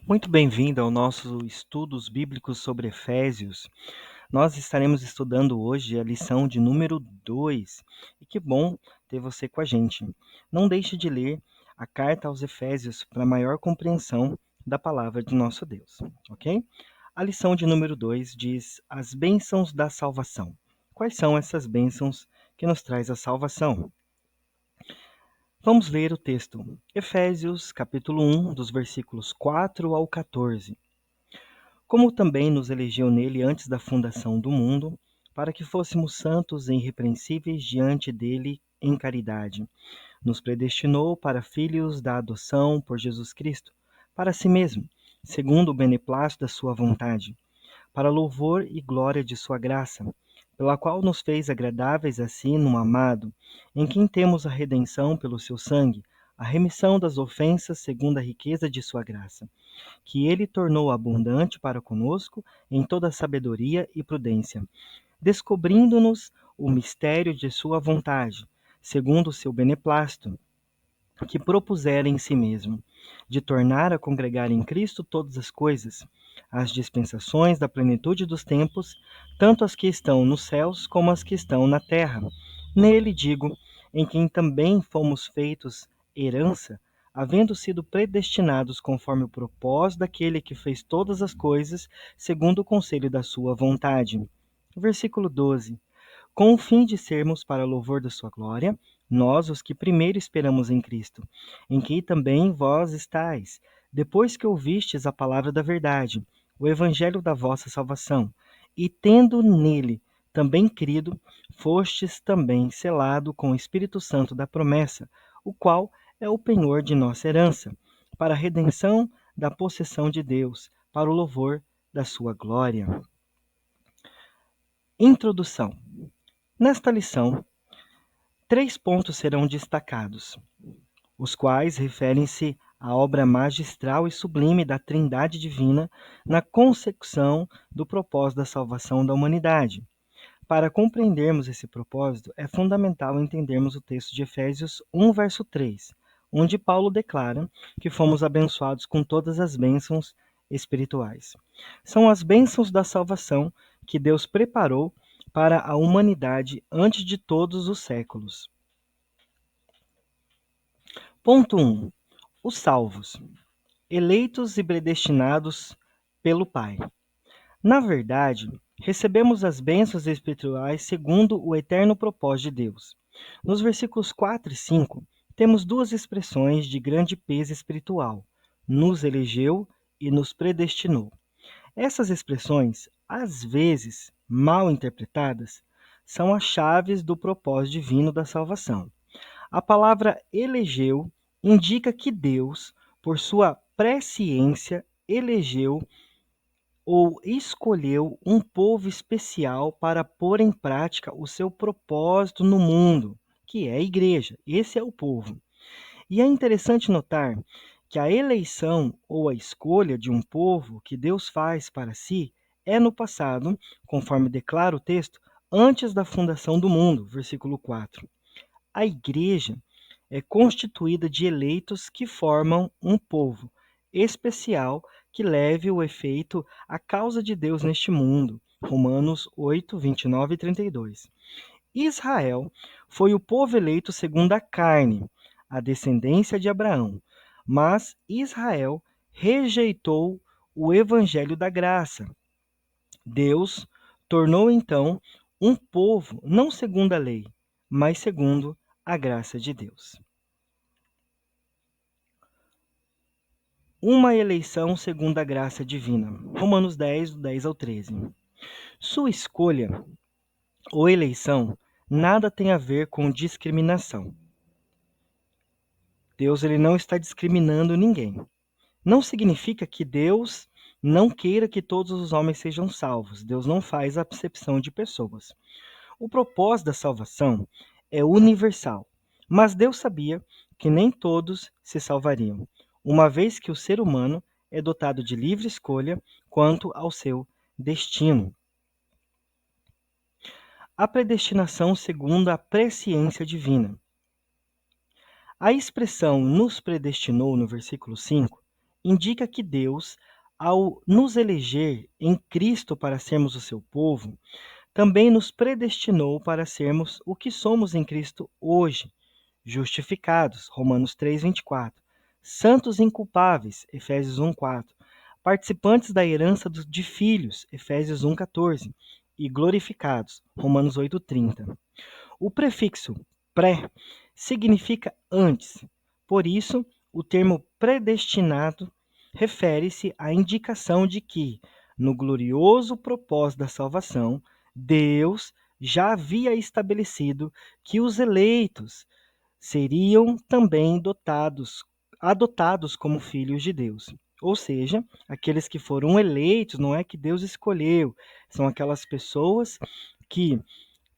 Muito bem-vindo ao nosso estudos bíblicos sobre Efésios. Nós estaremos estudando hoje a lição de número 2. E que bom ter você com a gente. Não deixe de ler a carta aos Efésios para maior compreensão da palavra de nosso Deus, ok? A lição de número 2 diz as bênçãos da salvação. Quais são essas bênçãos que nos traz a salvação? Vamos ler o texto. Efésios, capítulo 1, dos versículos 4 ao 14. Como também nos elegeu nele antes da fundação do mundo, para que fôssemos santos e irrepreensíveis diante dele em caridade. Nos predestinou para filhos da adoção por Jesus Cristo, para si mesmo, segundo o beneplácito da sua vontade, para louvor e glória de sua graça, pela qual nos fez agradáveis a si no amado, em quem temos a redenção pelo seu sangue, a remissão das ofensas segundo a riqueza de sua graça, que ele tornou abundante para conosco em toda sabedoria e prudência, descobrindo-nos o mistério de sua vontade, segundo o seu beneplácito, que propusera em si mesmo, de tornar a congregar em Cristo todas as coisas, as dispensações da plenitude dos tempos, tanto as que estão nos céus como as que estão na terra. Nele, digo, em quem também fomos feitos herança, havendo sido predestinados conforme o propósito daquele que fez todas as coisas, segundo o conselho da sua vontade. Versículo 12. Com o fim de sermos para louvor da sua glória, nós, os que primeiro esperamos em Cristo, em que também vós estáis, depois que ouvistes a palavra da verdade, o evangelho da vossa salvação, e tendo nele também crido, fostes também selado com o Espírito Santo da promessa, o qual é o penhor de nossa herança, para a redenção da possessão de Deus, para o louvor da sua glória. Introdução. Nesta lição, 3 pontos serão destacados, os quais referem-se à obra magistral e sublime da Trindade Divina na consecução do propósito da salvação da humanidade. Para compreendermos esse propósito, é fundamental entendermos o texto de Efésios 1, verso 3, onde Paulo declara que fomos abençoados com todas as bênçãos espirituais. São as bênçãos da salvação que Deus preparou para a humanidade antes de todos os séculos. Ponto 1. Os salvos, eleitos e predestinados pelo Pai. Na verdade, recebemos as bênçãos espirituais segundo o eterno propósito de Deus. Nos versículos 4 e 5, temos duas expressões de grande peso espiritual: nos elegeu e nos predestinou. Essas expressões, às vezes mal interpretadas, são as chaves do propósito divino da salvação. A palavra elegeu indica que Deus, por sua presciência, elegeu ou escolheu um povo especial para pôr em prática o seu propósito no mundo, que é a igreja. Esse é o povo. E é interessante notar que a eleição ou a escolha de um povo que Deus faz para si é no passado, conforme declara o texto, antes da fundação do mundo, versículo 4. A igreja é constituída de eleitos que formam um povo especial que leve o efeito à causa de Deus neste mundo. Romanos 8, 29 e 32. Israel foi o povo eleito segundo a carne, a descendência de Abraão, mas Israel rejeitou o evangelho da graça. Deus tornou então um povo não segundo a lei, mas segundo a graça de Deus. Uma eleição segundo a graça divina. Romanos 10, do 10 ao 13. Sua escolha ou eleição nada tem a ver com discriminação. Deus ele não está discriminando ninguém. Não significa que Deus não queira que todos os homens sejam salvos. Deus não faz acepção de pessoas. O propósito da salvação é universal, mas Deus sabia que nem todos se salvariam, uma vez que o ser humano é dotado de livre escolha quanto ao seu destino. A predestinação segundo a presciência divina. A expressão nos predestinou no versículo 5 indica que Deus, ao nos eleger em Cristo para sermos o seu povo, também nos predestinou para sermos o que somos em Cristo hoje, justificados, Romanos 3:24, santos inculpáveis, Efésios 1:4, participantes da herança de filhos, Efésios 1:14, e glorificados, Romanos 8:30. O prefixo pré significa antes. Por isso, o termo predestinado refere-se à indicação de que, no glorioso propósito da salvação, Deus já havia estabelecido que os eleitos seriam também adotados como filhos de Deus. Ou seja, aqueles que foram eleitos, não é que Deus escolheu, são aquelas pessoas que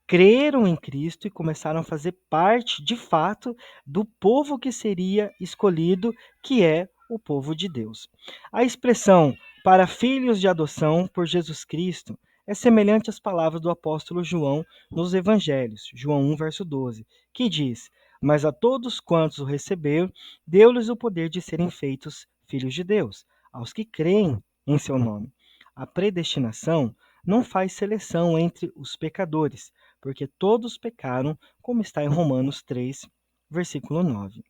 creram em Cristo e começaram a fazer parte, de fato, do povo que seria escolhido, que é o povo de Deus. A expressão para filhos de adoção por Jesus Cristo é semelhante às palavras do apóstolo João nos Evangelhos, João 1, verso 12, que diz: Mas a todos quantos o receberam, deu-lhes o poder de serem feitos filhos de Deus, aos que creem em seu nome. A predestinação não faz seleção entre os pecadores, porque todos pecaram, como está em Romanos 3, versículo 9.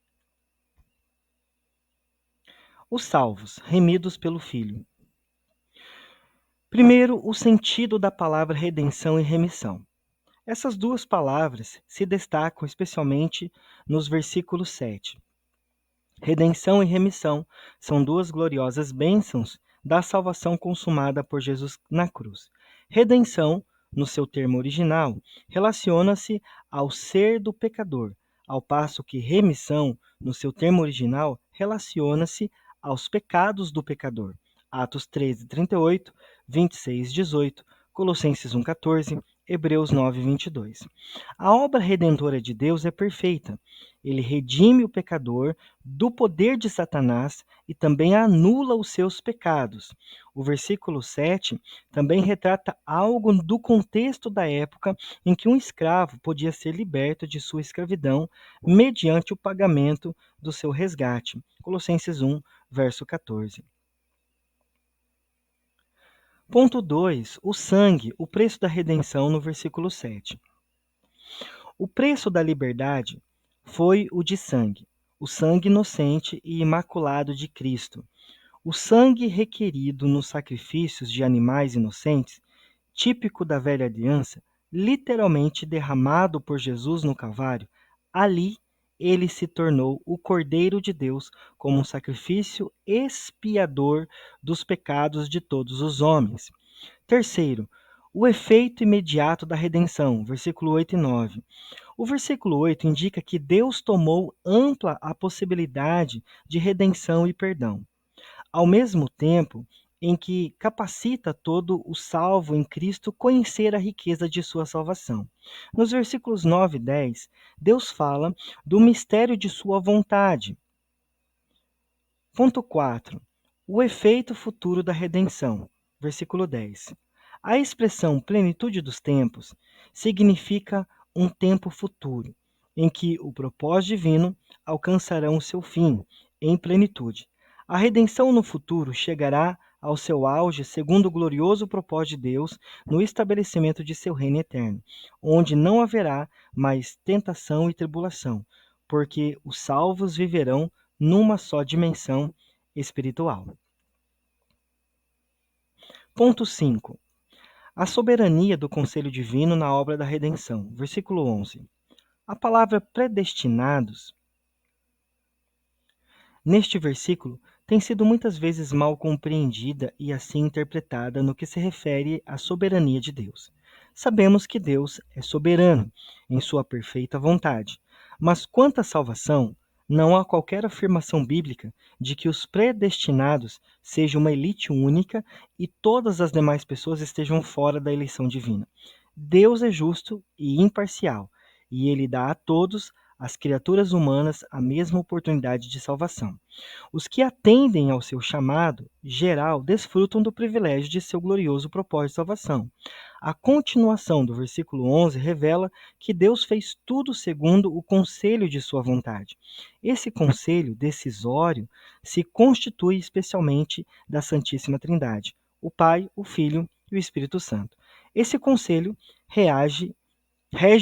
Os salvos, remidos pelo Filho. Primeiro, o sentido da palavra redenção e remissão. Essas duas palavras se destacam especialmente nos versículos 7. Redenção e remissão são duas gloriosas bênçãos da salvação consumada por Jesus na cruz. Redenção, no seu termo original, relaciona-se ao ser do pecador, ao passo que remissão, no seu termo original, relaciona-se aos pecados do pecador. Atos 13:38, 26:18, Colossenses 1:14, Hebreus 9:22. A obra redentora de Deus é perfeita. Ele redime o pecador do poder de Satanás e também anula os seus pecados. O versículo 7 também retrata algo do contexto da época em que um escravo podia ser liberto de sua escravidão mediante o pagamento do seu resgate. Colossenses 1, verso 14. Ponto 2. O sangue, o preço da redenção, no versículo 7. O preço da liberdade foi o de sangue, o sangue inocente e imaculado de Cristo. O sangue requerido nos sacrifícios de animais inocentes, típico da velha aliança, literalmente derramado por Jesus no Calvário, ali ele se tornou o Cordeiro de Deus como um sacrifício expiador dos pecados de todos os homens. Terceiro, o efeito imediato da redenção, versículo 8 e 9. O versículo 8 indica que Deus tomou ampla a possibilidade de redenção e perdão, ao mesmo tempo em que capacita todo o salvo em Cristo conhecer a riqueza de sua salvação. Nos versículos 9 e 10, Deus fala do mistério de sua vontade. Ponto 4. O efeito futuro da redenção. Versículo 10. A expressão plenitude dos tempos significa um tempo futuro, em que o propósito divino alcançará o seu fim, em plenitude. A redenção no futuro chegará ao seu auge segundo o glorioso propósito de Deus no estabelecimento de seu reino eterno, onde não haverá mais tentação e tribulação, porque os salvos viverão numa só dimensão espiritual. Ponto 5. A soberania do conselho divino na obra da redenção. Versículo 11. A palavra predestinados, neste versículo, tem sido muitas vezes mal compreendida e assim interpretada no que se refere à soberania de Deus. Sabemos que Deus é soberano em sua perfeita vontade, mas quanto à salvação, não há qualquer afirmação bíblica de que os predestinados sejam uma elite única e todas as demais pessoas estejam fora da eleição divina. Deus é justo e imparcial, e ele dá a todos as criaturas humanas a mesma oportunidade de salvação. Os que atendem ao seu chamado geral desfrutam do privilégio de seu glorioso propósito de salvação. A continuação do versículo 11 revela que Deus fez tudo segundo o conselho de sua vontade. Esse conselho decisório se constitui especialmente da Santíssima Trindade, o Pai, o Filho e o Espírito Santo. Esse conselho rege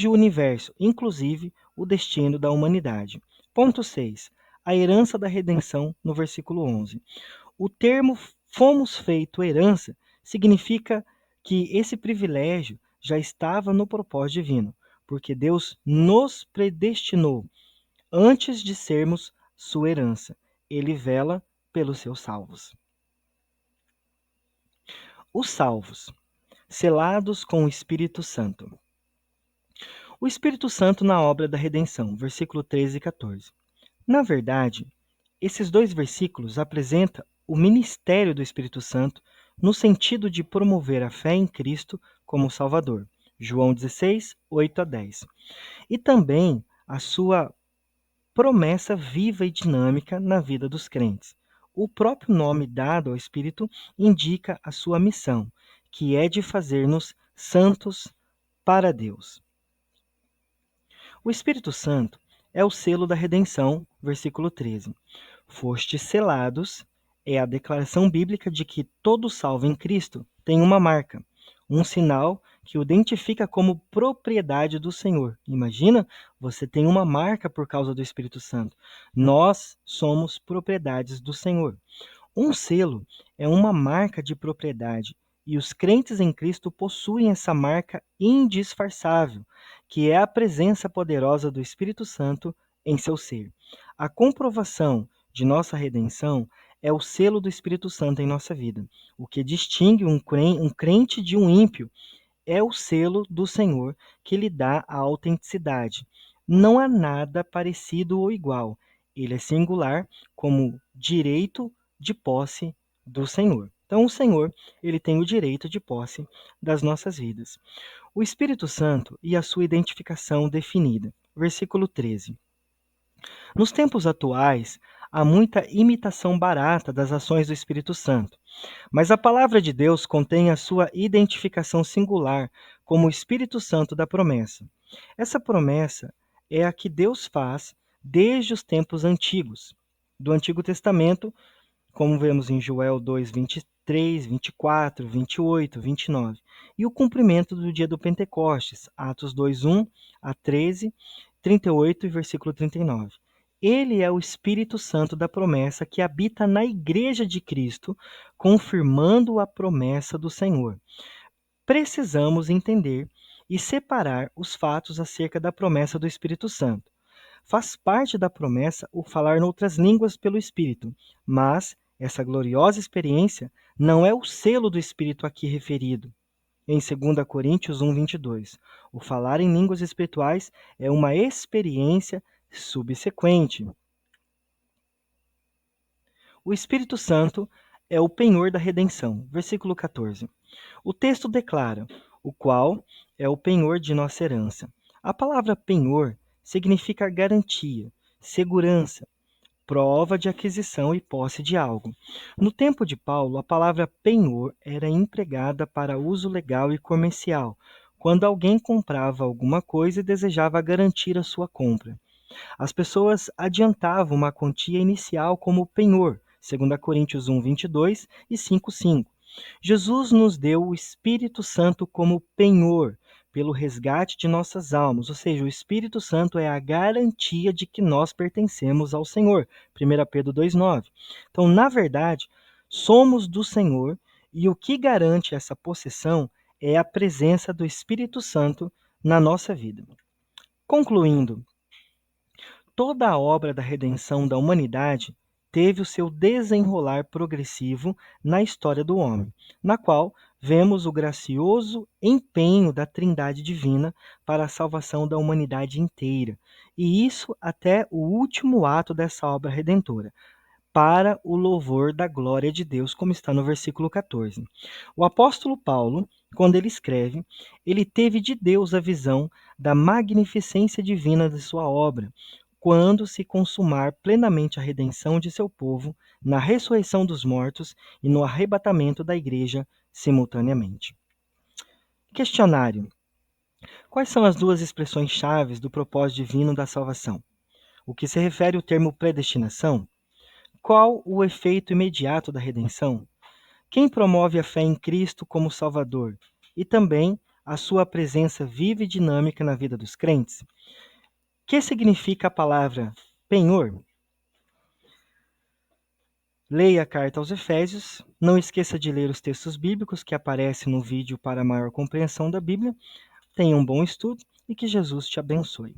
o universo, inclusive o destino da humanidade. Ponto 6. A herança da redenção, no versículo 11. O termo fomos feito herança significa que esse privilégio já estava no propósito divino, porque Deus nos predestinou antes de sermos sua herança. Ele vela pelos seus salvos. Os salvos, selados com o Espírito Santo. O Espírito Santo na obra da redenção, versículo 13 e 14. Na verdade, esses dois versículos apresentam o ministério do Espírito Santo no sentido de promover a fé em Cristo como Salvador. João 16, 8 a 10. E também a sua promessa viva e dinâmica na vida dos crentes. O próprio nome dado ao Espírito indica a sua missão, que é de fazer-nos santos para Deus. O Espírito Santo é o selo da redenção, versículo 13. Fostes selados é a declaração bíblica de que todo salvo em Cristo tem uma marca, um sinal que o identifica como propriedade do Senhor. Imagina, você tem uma marca por causa do Espírito Santo. Nós somos propriedades do Senhor. Um selo é uma marca de propriedade e os crentes em Cristo possuem essa marca indisfarçável, que é a presença poderosa do Espírito Santo em seu ser. A comprovação de nossa redenção é o selo do Espírito Santo em nossa vida. O que distingue um crente de um ímpio é o selo do Senhor que lhe dá a autenticidade. Não há nada parecido ou igual. Ele é singular como direito de posse do Senhor. Então, o Senhor, ele tem o direito de posse das nossas vidas. O Espírito Santo e a sua identificação definida. Versículo 13. Nos tempos atuais, há muita imitação barata das ações do Espírito Santo, mas a palavra de Deus contém a sua identificação singular como o Espírito Santo da promessa. Essa promessa é a que Deus faz desde os tempos antigos, do Antigo Testamento, como vemos em Joel 2, 23, 24, 28, 29, e o cumprimento do dia do Pentecostes, Atos 2, 1 a 13, 38 e versículo 39. Ele é o Espírito Santo da promessa que habita na Igreja de Cristo, confirmando a promessa do Senhor. Precisamos entender e separar os fatos acerca da promessa do Espírito Santo. Faz parte da promessa o falar noutras línguas pelo Espírito, mas essa gloriosa experiência não é o selo do Espírito aqui referido. Em 2 Coríntios 1, 22, o falar em línguas espirituais é uma experiência subsequente. O Espírito Santo é o penhor da redenção. Versículo 14. O texto declara, o qual é o penhor de nossa herança. A palavra penhor significa garantia, segurança, prova de aquisição e posse de algo. No tempo de Paulo, a palavra penhor era empregada para uso legal e comercial, quando alguém comprava alguma coisa e desejava garantir a sua compra. As pessoas adiantavam uma quantia inicial como penhor, 2 Coríntios 1, 22 e 5, 5. Jesus nos deu o Espírito Santo como penhor, pelo resgate de nossas almas, ou seja, o Espírito Santo é a garantia de que nós pertencemos ao Senhor, 1 Pedro 2,9. Então, na verdade, somos do Senhor e o que garante essa possessão é a presença do Espírito Santo na nossa vida. Concluindo, toda a obra da redenção da humanidade teve o seu desenrolar progressivo na história do homem, na qual vemos o gracioso empenho da Trindade Divina para a salvação da humanidade inteira, e isso até o último ato dessa obra redentora, para o louvor da glória de Deus, como está no versículo 14. O apóstolo Paulo, quando ele escreve, ele teve de Deus a visão da magnificência divina de sua obra, quando se consumar plenamente a redenção de seu povo, na ressurreição dos mortos e no arrebatamento da igreja simultaneamente. Questionário. Quais são as duas expressões chaves do propósito divino da salvação? O que se refere ao termo predestinação? Qual o efeito imediato da redenção? Quem promove a fé em Cristo como Salvador? E também a sua presença viva e dinâmica na vida dos crentes? Que significa a palavra penhor? Leia a carta aos Efésios. Não esqueça de ler os textos bíblicos que aparecem no vídeo para maior compreensão da Bíblia. Tenha um bom estudo e que Jesus te abençoe.